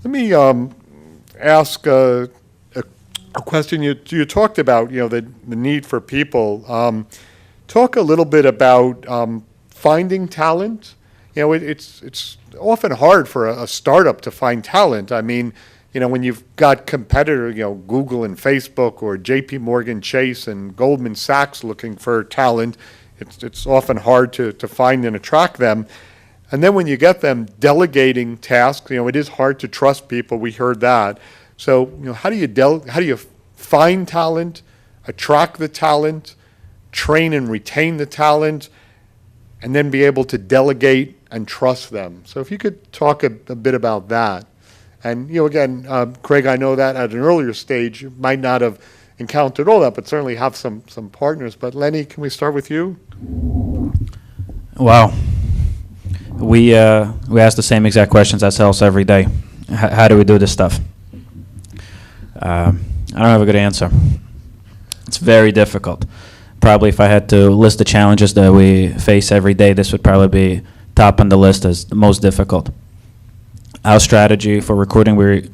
Let me ask a question. You talked about, the need for people. Talk a little bit about finding talent. It's often hard for a startup to find talent. I mean, when you've got competitors, Google and Facebook, or J.P. Morgan Chase and Goldman Sachs looking for talent, it's often hard to find and attract them. And then when you get them delegating tasks, it is hard to trust people. We heard that. So, how do you find talent, attract the talent, train and retain the talent, and then be able to delegate and trust them? So if you could talk a bit about that. And, again, Craig, I know that at an earlier stage you might not have encountered all that, but certainly have some partners. But Lenny, can we start with you? Wow. We ask the same exact questions ourselves every day. How do we do this stuff? I don't have a good answer. It's very difficult. Probably if I had to list the challenges that we face every day, this would probably be top on the list as the most difficult. Our strategy for recruiting, we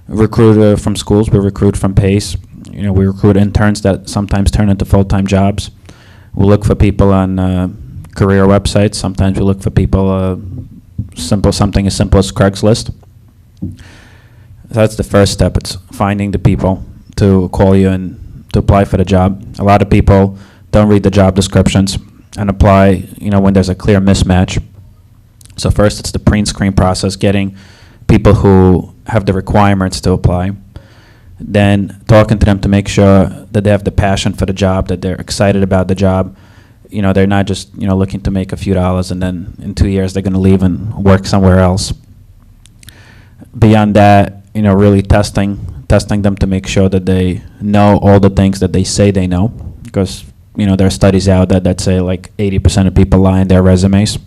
recruit from schools, we recruit from PACE. We recruit interns that sometimes turn into full-time jobs. We look for people on career websites. Sometimes we look for people something as simple as Craigslist. That's the first step. It's finding the people to call you and to apply for the job. A lot of people don't read the job descriptions and apply, when there's a clear mismatch. So first, it's the pre-screen process, getting people who have the requirements to apply. Then talking to them to make sure that they have the passion for the job, that they're excited about the job. They're not just, looking to make a few dollars and then in 2 years they're going to leave and work somewhere else. Beyond that, really testing them to make sure that they know all the things that they say they know. Because, there are studies out that say like 80% of people lie in their resumes.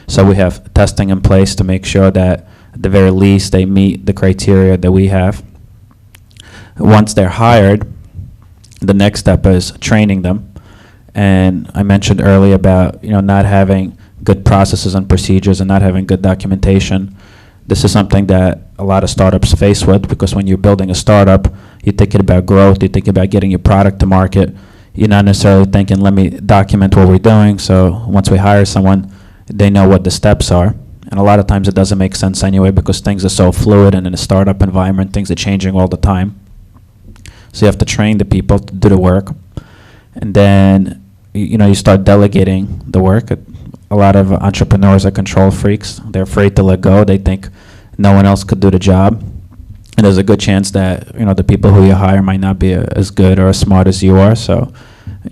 So we have testing in place to make sure that at the very least they meet the criteria that we have. Once they're hired, the next step is training them. And I mentioned earlier about not having good processes and procedures and not having good documentation. This is something that a lot of startups face with, because when you're building a startup, you're thinking about growth, you're thinking about getting your product to market. You're not necessarily thinking, let me document what we're doing, so once we hire someone, they know what the steps are. And a lot of times it doesn't make sense anyway, because things are so fluid, and in a startup environment, things are changing all the time. So you have to train the people to do the work. And then you start delegating the work. A lot of entrepreneurs are control freaks. They're afraid to let go. They think no one else could do the job. And there's a good chance that the people who you hire might not be as good or as smart as you are. So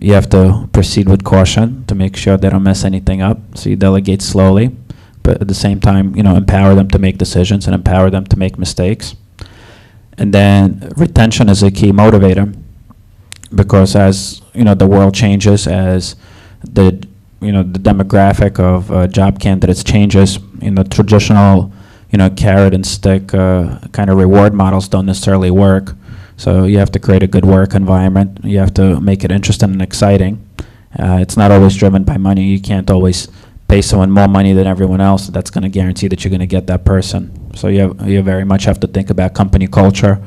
you have to proceed with caution to make sure they don't mess anything up. So you delegate slowly, but at the same time, empower them to make decisions and empower them to make mistakes. And then retention is a key motivator, because as the world changes, as the demographic of job candidates changes, traditional carrot and stick kind of reward models don't necessarily work. So you have to create a good work environment. You have to make it interesting and exciting. It's not always driven by money. You can't always pay someone more money than everyone else. That's going to guarantee that you're going to get that person. So you very much have to think about company culture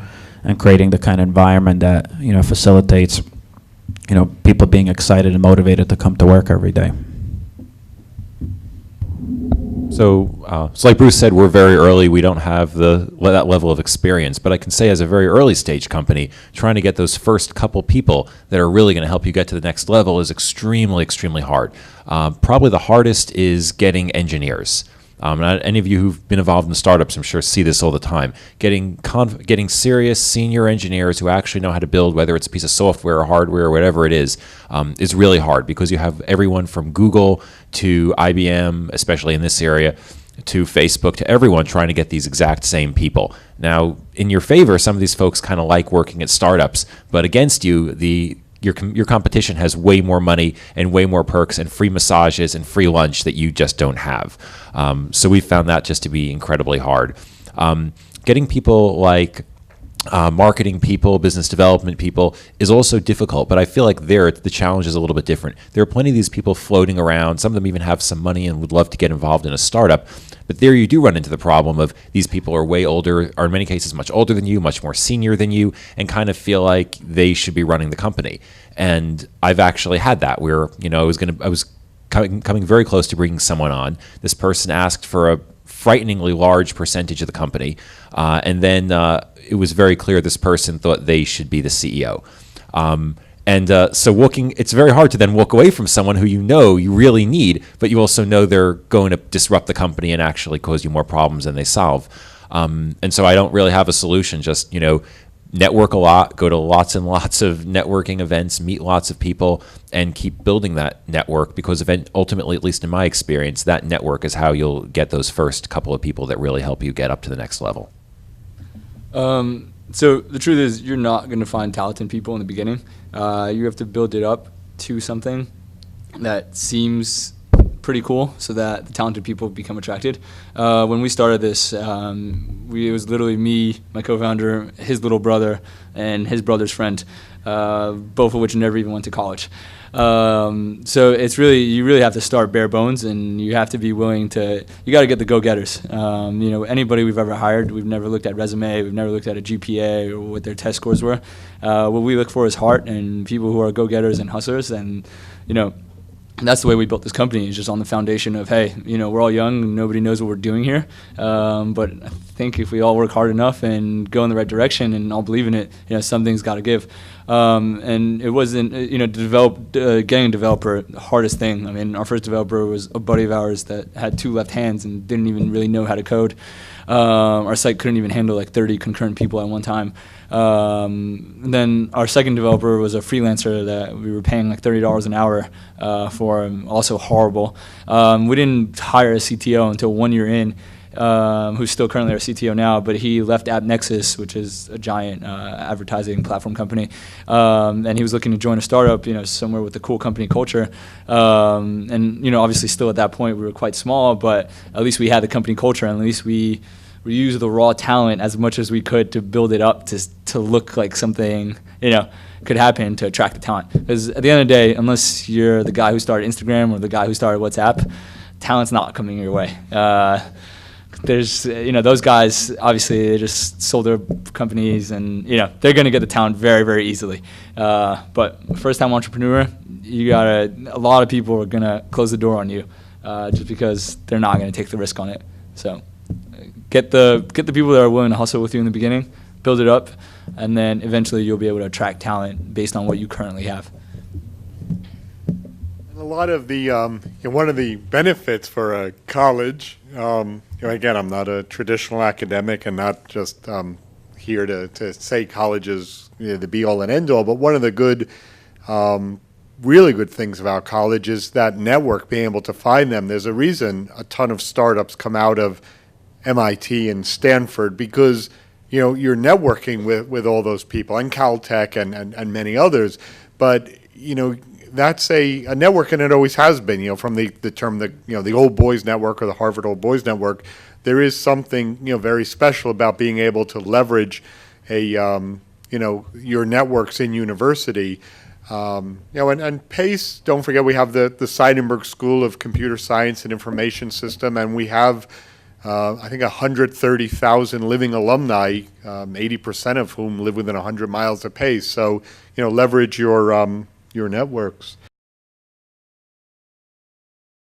and creating the kind of environment that facilitates people being excited and motivated to come to work every day. So like Bruce said, we're very early. We don't have that level of experience. But I can say, as a very early stage company, trying to get those first couple people that are really going to help you get to the next level is extremely, extremely hard. Probably the hardest is getting engineers. Any of you who've been involved in startups, I'm sure, see this all the time. Getting serious senior engineers who actually know how to build, whether it's a piece of software or hardware or whatever it is really hard, because you have everyone from Google to IBM, especially in this area, to Facebook, to everyone trying to get these exact same people. Now, in your favor, some of these folks kind of like working at startups, but against you, your competition has way more money and way more perks and free massages and free lunch that you just don't have. So we found that just to be incredibly hard. Getting people like marketing people, business development people is also difficult. But I feel like there, the challenge is a little bit different. There are plenty of these people floating around. Some of them even have some money and would love to get involved in a startup. But there you do run into the problem of these people are way older, or in many cases much older than you, much more senior than you, and kind of feel like they should be running the company. And I've actually had that where, I was coming very close to bringing someone on. This person asked for a frighteningly large percentage of the company, and then it was very clear this person thought they should be the CEO. So it's very hard to then walk away from someone who you really need, but you also know they're going to disrupt the company and actually cause you more problems than they solve. And so I don't really have a solution. Just network a lot, go to lots and lots of networking events, meet lots of people, and keep building that network, because ultimately, at least in my experience, that network is how you'll get those first couple of people that really help you get up to the next level. So the truth is, you're not going to find talented people in the beginning. You have to build it up to something that seems pretty cool so that the talented people become attracted. When we started this, it was literally me, my co-founder, his little brother, and his brother's friend, both of which never even went to college. So you really have to start bare bones, and you have to be willing to, you got to get the go-getters. Anybody we've ever hired, we've never looked at resume, we've never looked at a GPA or what their test scores were. What we look for is heart and people who are go-getters and hustlers, and, that's the way we built this company, is just on the foundation of, hey, we're all young and nobody knows what we're doing here. But I think if we all work hard enough and go in the right direction and all believe in it, something's got to give. And it wasn't, getting a developer, the hardest thing. I mean, our first developer was a buddy of ours that had 2 left hands and didn't even really know how to code. Our site couldn't even handle like 30 concurrent people at one time. Then our second developer was a freelancer that we were paying like $30 an hour for, also horrible. We didn't hire a CTO until 1 year in, who's still currently our CTO now, but he left AppNexus, which is a giant advertising platform company, and he was looking to join a startup, somewhere with a cool company culture. And obviously still at that point we were quite small, but at least we had the company culture, and at least we used the raw talent as much as we could to build it up to look like something could happen to attract the talent. Because at the end of the day, unless you're the guy who started Instagram or the guy who started WhatsApp, talent's not coming your way. There's, those guys, obviously, they just sold their companies, and, they're going to get the talent very, very easily. But first-time entrepreneur, a lot of people are going to close the door on you just because they're not going to take the risk on it. So get the people that are willing to hustle with you in the beginning, build it up, and then eventually you'll be able to attract talent based on what you currently have. A lot of the one of the benefits for a college, again, I'm not a traditional academic and not just here to say college is the be all and end all, but one of the good, really good things about college is that network, being able to find them. There's a reason a ton of startups come out of MIT and Stanford, because you're networking with all those people, and Caltech and many others, but that's a network, and it always has been. From the term the old boys network or the Harvard old boys network, there is something very special about being able to leverage your networks in university. And PACE, don't forget, we have the Seidenberg School of Computer Science and Information System, and we have I think 130,000 living alumni, 80% of whom live within 100 miles of PACE. So leverage your networks.